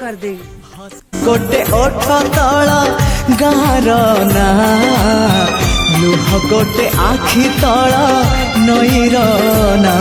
कर दे। गोटे ओठ तल गार ना लुह गोटे आखि तल नईर ना।